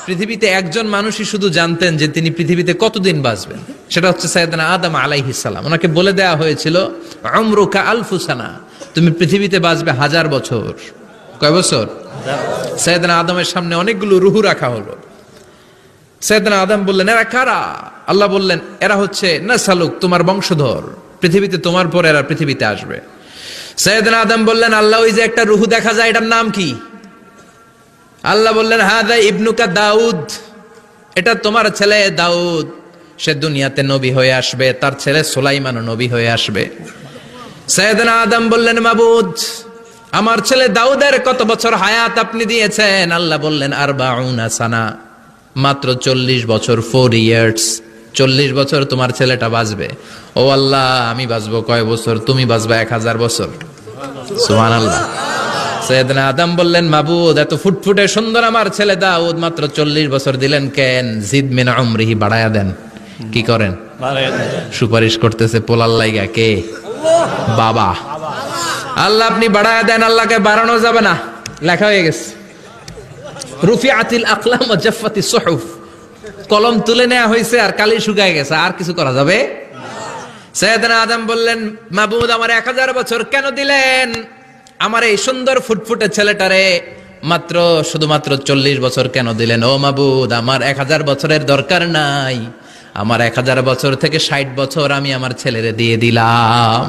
পৃথিবীতে একজন মানুষই শুধু জানতেন যে তিনি পৃথিবীতে কতদিন বাঁচবেন, সেটা হচ্ছে সাইয়েদনা আদম আলাইহিস সালাম। ওনাকে বলে দেওয়া হয়েছিল উমরুকা আলফু সানা, তুমি পৃথিবীতে বাঁচবে 1000 বছর। কয় বছর? সাইয়েদনা আদমের সামনে অনেকগুলো রুহু রাখা হলো। সাইয়েদনা আদম বললেন, এরা কারা? আল্লাহ বললেন, এরা হচ্ছে নাসালুক, তোমার বংশধর, পৃথিবীতে তোমার পর এরা পৃথিবীতে আসবে। সাইয়েদনা আদম বললেন, আল্লাহ ওই যে একটা রুহু দেখা যায়, এটার নাম কি? আল্লাহ বললেন, হাদা ইবনুকা দাউদ, এটা তোমার ছেলে দাউদ, সে দুনিয়াতে নবী হয়ে আসবে, তার ছেলে সুলাইমানও নবী হয়ে আসবে। সাইয়েদনা আদম বললেন, মাবুদ, আমার ছেলে দাউদের কত বছর হায়াত আপনি দিয়েছেন? আল্লাহ বললেন, 40 সানা, মাত্র 40 বছর, 4 ইয়ার্স, 40 বছর তোমার ছেলেটা বাঁচবে। ও আল্লাহ, আমি বাঁচবো কয় বছর? তুমি বাঁচবা 1000 বছর। সুবহানাল্লাহ। সাইয়েদনা আদম বললেন, মাবুদ, এত ফুটফুটে সুন্দর আমার ছেলে দাউদ, মাত্র 40 বছর দিলেন কেন? জিদ মিন উমরিহি, বাড়ায়া দেন। কি করেন? সুপারিশ করতেছে পোলার লাইগা কে? বাবা। আল্লাহ আপনি বাড়ায়া দেন। আল্লাহকে বাড়ানো যাবে না, লেখা হয়ে গেছে। রুফিআতিল আকলাম ওয়া জাফফাতিস সুহুফ, কলম তুলে নেওয়া হয়েছে আর কালি শুকায় গেছে, আর কিছু করা যাবে? সাইয়েদনা আদম বললেন, মাবুদ, আমার 1000 বছর কেন দিলেন? আমার এই সুন্দর ফুটফুটে ছেলেটারে মাত্র শুধুমাত্র 40 বছর কেন দিলেন? ও মাবুদ, আমার 1000 বছরের দরকার নাই, আমার 1000 বছর থেকে 60 বছর আমি আমার ছেলেরে দিয়ে দিলাম।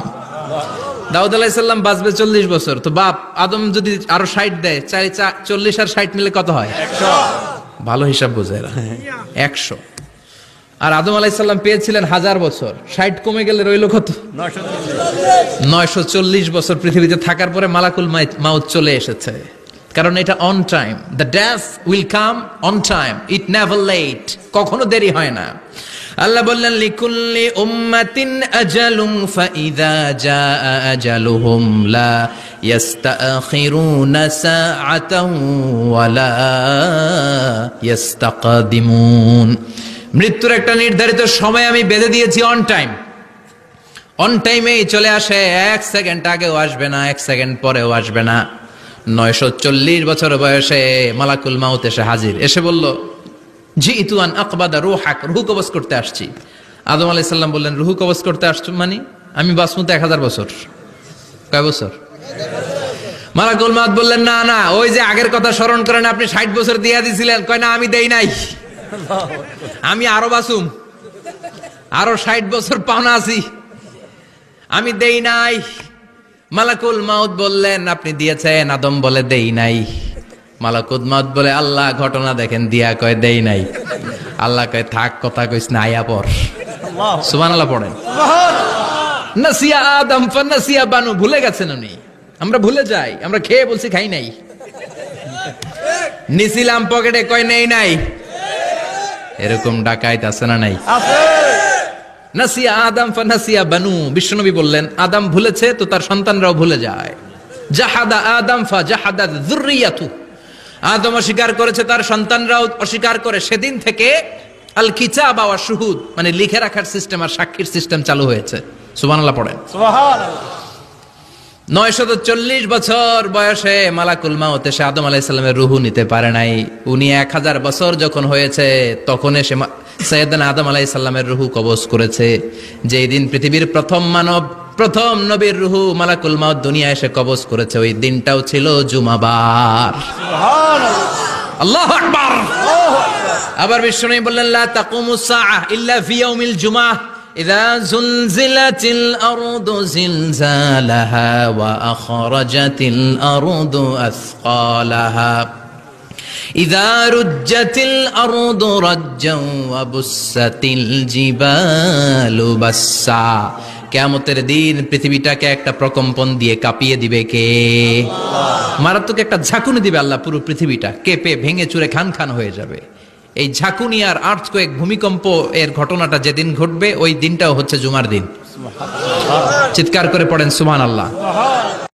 দাউদ আলাইহিস সালাম বাঁচবে 40 বছর, তো বাপ আদম যদি আরো 60 দেয়, 40 আর 60 মিলে কত হয়? 100। ভালো হিসাব বোঝে এরা, 100। আর আদম আলাইহিস সালাম পেয়েছিলেন 1000 বছর, 60 কমে গেলে রইল কত? 940 বছর পৃথিবীতে থাকার পরে মালাকুল মাউত চলে এসেছে। কারণ এটা on time, the death will come on time, it never late, কখনো দেরি হয় না। আল্লাহ বললেন, লিকুল্লি উম্মাতিন আজালুন ফাইযা জাআ আজালুহুম লা ইস্তাখিরুনা সাআতান ওয়ালা ইস্তাকদিমুন। মৃত্যুর একটা নির্ধারিত সময় আমি বেঁধে দিয়েছি, অন টাইম, অন টাইমেই চলে আসে, 1 সেকেন্ড আগেও আসবে না, 1 সেকেন্ড পরেও আসবে না। 940 বছর বয়সে মালাকুল মাউত এসে হাজির, এসে বলল, জিইতু আন আকবাদা রূহাক, রূহ কবজ করতে আসছি। আদম আলাইহিস সালাম বললেন, রূহ কবজ করতে আসছো মানে? আমি বাঁচবো তো 1000 বছর। কয় বছর? মালাকুল মাউত বললেন, না না, ওই যে আগের কথা স্মরণ করেন, আপনি 60 বছর দিয়ে দিয়েছিলেন। কয় না, আমি দেই নাই, আমি আরো বাঁচুম, আরো 60 বছর পাওনা আছি, আমি দেই নাই। মালাকুল মাউত বললেন, আপনি দিয়েছেন। আদম বলে, দেই নাই। মালাকুল মাউত বলে, আল্লাহ ঘটনা দেখেন, দিয়া কয় দেই নাই। আল্লাহ কয়, থাক, কথা কইস না, আয়া পড়। সুবহানাল্লাহ পড়েন। নাসিয়া আদম ফানাসিয়া বানু, ভুলে গেছেন উনি। আমরা ভুলে যাই, আমরা খেয়ে বলছি খাই নাই, নিছিলাম পকেটে, কয় নেই নাই। এরকম ডাকাইত আছে না নাই? নাসিয়া আদম ফানাসিয়া বানু, বিশ্বনবী বললেন, আদম ভুলেছে তো তার সন্তানরাও ভুলে যায়। জাহাদা আদম ফাজাহাদাত যুররিয়াতু, আদম অস্বীকার করেছে, তার সন্তানরাও অস্বীকার করে। সেদিন থেকে আল কিতাব ওয়া শুহুদ, মানে লিখে রাখার সিস্টেম আর সাক্ষীর সিস্টেম চালু হয়েছে। সুবহানাল্লাহ পড়েন। সুবহানাল্লাহ। 940 বছর বয়সে মালাকুল মাউত এসে আদম আলাইহিস সালামের রূহ নিতে পারে নাই। উনি 1000 বছর যখন হয়েছে তখন এসে সাইয়েদনা আদম আলাইহিস সালামের রূহ কবজ করেছে। যেই দিন পৃথিবীর প্রথম মানব, প্রথম নবীর রূহ মালাকুল মাউত দুনিয়া এসে কবজ করেছে, ওই দিনটাও ছিল জুমাবার। সুবহানাল্লাহ, আল্লাহু আকবার। আবার বিশ্বনবী বললেন, লা তাকুমুস সাআহ ইল্লা ফি ইয়াউমিল জুমআহ ইযা যুলজিলাতিল আরদু জিলজালাহা ওয়া আখরাজাতিল আরদু আসকালাহা ইযা রুজ্জাতিল আরদু রাজ্জান ওয়া বুসাতিল জিবালু বাসসা। কিয়ামতের দিন পৃথিবীটাকে একটা প্রকম্পন দিয়ে কাঁপিয়ে দিবে কে? আল্লাহ। মারাত্মক একটা ঝাঁকুনি দিবে আল্লাহ, পুরো পৃথিবীটা কেঁপে ভেঙে চুরে খান খান হয়ে যাবে। এই ঝাঁকুনি আর আর্থকোয়েক, ভূমিকম্প এর ঘটনাটা যেদিন ঘটবে ওই দিনটাও হচ্ছে জুমার দিন। চিৎকার করে পড়েন সুবহানাল্লাহ।